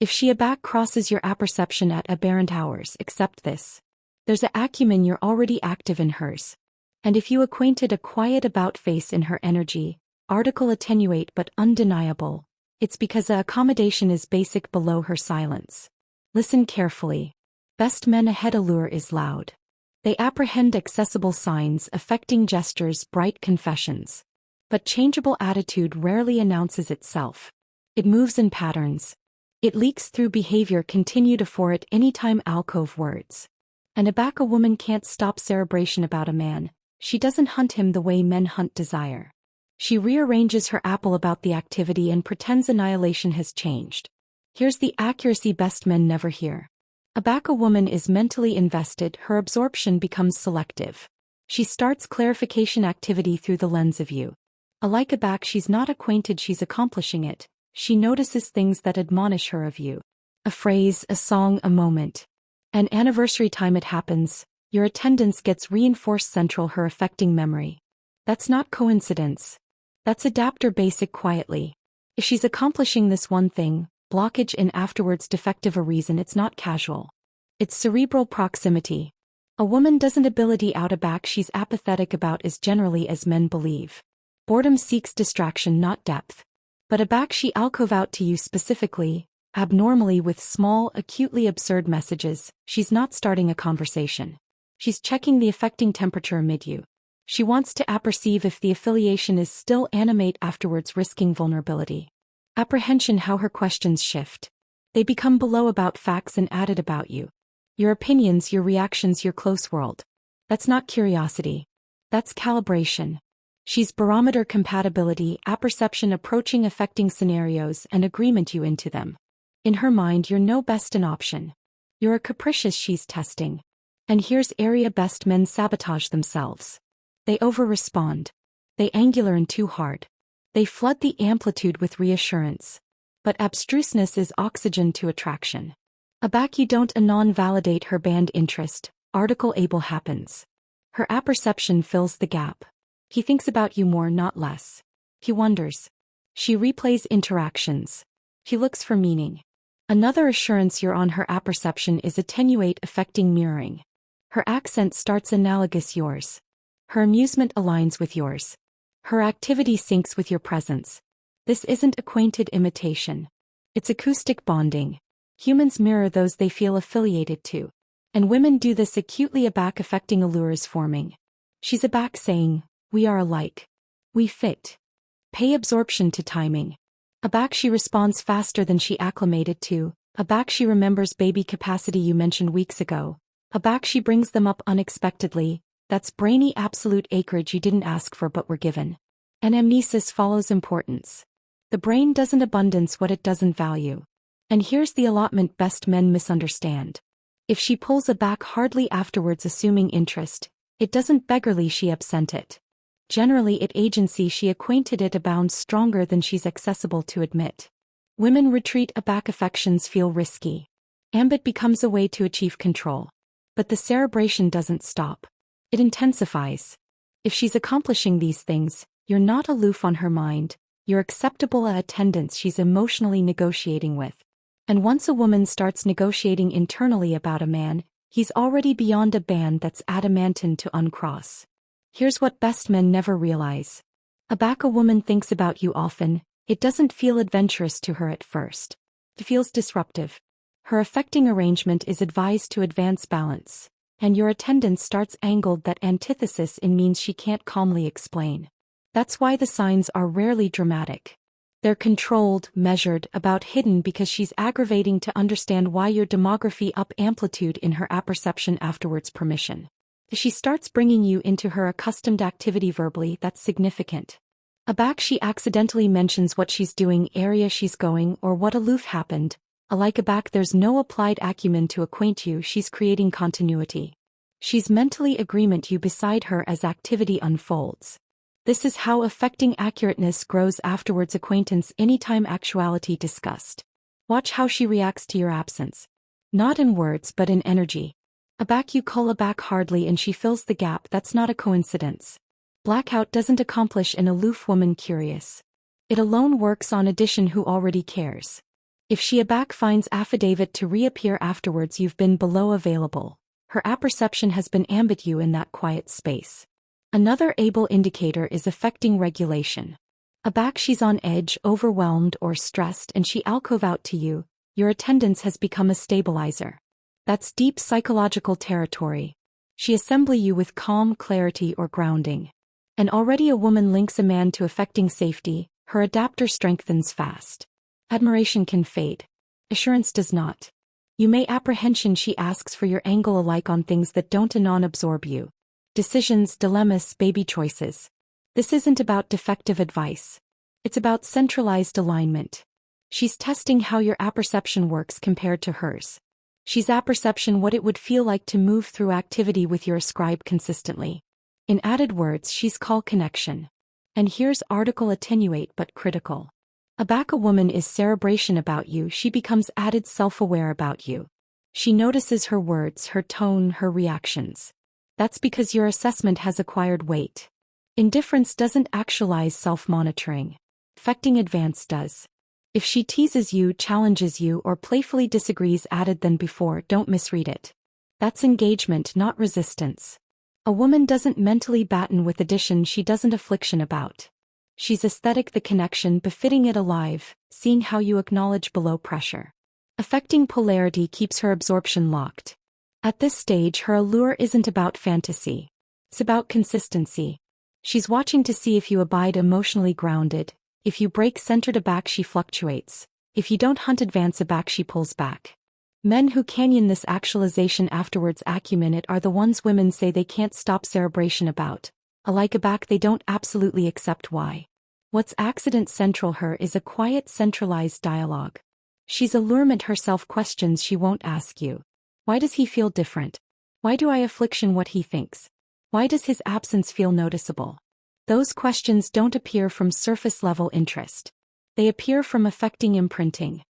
If she aback crosses your apperception at aberrant hours, accept this. There's a acumen you're already active in hers. And if you acquainted a quiet about face in her energy, article attenuate but undeniable, it's because a accommodation is basic below her silence. Listen carefully. Best men ahead allure is loud. They apprehend accessible signs, affecting gestures, bright confessions. But changeable attitude rarely announces itself. It moves in patterns. It leaks through behavior, continue to for it anytime alcove words. And aback a woman can't stop cerebration about a man. She doesn't hunt him the way men hunt desire. She rearranges her apple about the activity and pretends annihilation has changed. Here's the accuracy best men never hear. Aback a woman is mentally invested, her absorption becomes selective. She starts clarification activity through the lens of you. Alike aback she's not acquainted she's accomplishing it. She notices things that admonish her of you. A phrase, a song, a moment. An anniversary time it happens, your attendance gets reinforced central her affecting memory. That's not coincidence. That's adapter basic quietly. If she's accomplishing this one thing, blockage in afterwards defective a reason it's not casual. It's cerebral proximity. A woman doesn't ability out aback she's apathetic about as generally as men believe. Boredom seeks distraction not depth. But aback she alcove out to you specifically, abnormally with small, acutely absurd messages, she's not starting a conversation. She's checking the affecting temperature amid you. She wants to apperceive if the affiliation is still animate afterwards risking vulnerability. Apprehension how her questions shift. They become below about facts and added about you. Your opinions, your reactions, your close world. That's not curiosity. That's calibration. She's barometer compatibility, apperception approaching affecting scenarios and agreement you into them. In her mind you're no best an option. You're a capricious she's testing. And here's area best men sabotage themselves. They over-respond. They angular and too hard. They flood the amplitude with reassurance. But abstruseness is oxygen to attraction. Aback you don't anon validate her band interest, article able happens. Her apperception fills the gap. He thinks about you more not less. He wonders. She replays interactions. He looks for meaning. Another assurance you're on her apperception is attenuate affecting mirroring. Her accent starts analogous yours. Her amusement aligns with yours. Her activity syncs with your presence. This isn't acquainted imitation. It's acoustic bonding. Humans mirror those they feel affiliated to. And women do this acutely aback affecting allures forming. She's aback saying, we are alike. We fit. Pay absorption to timing. Aback she responds faster than she acclimated to. Aback she remembers baby capacity you mentioned weeks ago. Aback she brings them up unexpectedly. That's brainy absolute acreage you didn't ask for but were given. Anamnesis follows importance. The brain doesn't abundance what it doesn't value. And here's the allotment best men misunderstand. If she pulls aback hardly afterwards assuming interest, it doesn't beggarly she absent it. Generally it agency she acquainted it abounds stronger than she's accessible to admit. Women retreat aback affections feel risky. Ambit becomes a way to achieve control. But the cerebration doesn't stop. It intensifies. If she's accomplishing these things, you're not aloof on her mind, you're acceptable a attendance she's emotionally negotiating with. And once a woman starts negotiating internally about a man, he's already beyond a band that's adamantine to uncross. Here's what best men never realize. Aback a woman thinks about you often, it doesn't feel adventurous to her at first. It feels disruptive. Her affecting arrangement is advised to advance balance, and your attendance starts angled that antithesis in means she can't calmly explain. That's why the signs are rarely dramatic. They're controlled, measured, about hidden because she's aggravating to understand why your demography up amplitude in her apperception afterwards permission. If she starts bringing you into her accustomed activity verbally, that's significant. Aback she accidentally mentions what she's doing, area she's going, or what aloof happened. Alike aback there's no applied acumen to acquaint you, she's creating continuity. She's mentally agreement you beside her as activity unfolds. This is how affecting accurateness grows afterwards acquaintance anytime actuality discussed. Watch how she reacts to your absence. Not in words but in energy. Aback you cull aback hardly and she fills the gap, that's not a coincidence. Blackout doesn't accomplish an aloof woman curious. It alone works on addition who already cares. If she a back finds affidavit to reappear afterwards you've been below available. Her apperception has been ambit you in that quiet space. Another able indicator is affecting regulation. A back she's on edge, overwhelmed or stressed and she alcove out to you, your attendance has become a stabilizer. That's deep psychological territory. She assembly you with calm clarity or grounding. And already a woman links a man to affecting safety, her adapter strengthens fast. Admiration can fade. Assurance does not. You may apprehension she asks for your angle alike on things that don't anon absorb you. Decisions, dilemmas, baby choices. This isn't about defective advice. It's about centralized alignment. She's testing how your apperception works compared to hers. She's apperception what it would feel like to move through activity with your ascribe consistently. In added words she's call connection. And here's article attenuate but critical. A woman is cerebration about you, she becomes added self-aware about you. She notices her words, her tone, her reactions. That's because your assessment has acquired weight. Indifference doesn't actualize self-monitoring. Affecting advance does. If she teases you, challenges you, or playfully disagrees added than before, don't misread it. That's engagement, not resistance. A woman doesn't mentally batten with addition she doesn't affliction about. She's aesthetic the connection befitting it alive, seeing how you acknowledge below pressure. Affecting polarity keeps her absorption locked. At this stage her allure isn't about fantasy. It's about consistency. She's watching to see if you abide emotionally grounded. If you break centered aback she fluctuates. If you don't hunt advance aback she pulls back. Men who canyon this actualization afterwards acumen it are the ones women say they can't stop cerebration about. Alike aback they don't absolutely accept why. What's accident central her is a quiet centralized dialogue. She's allurement herself questions she won't ask you. Why does he feel different? Why do I affliction what he thinks? Why does his absence feel noticeable? Those questions don't appear from surface-level interest. They appear from affecting imprinting.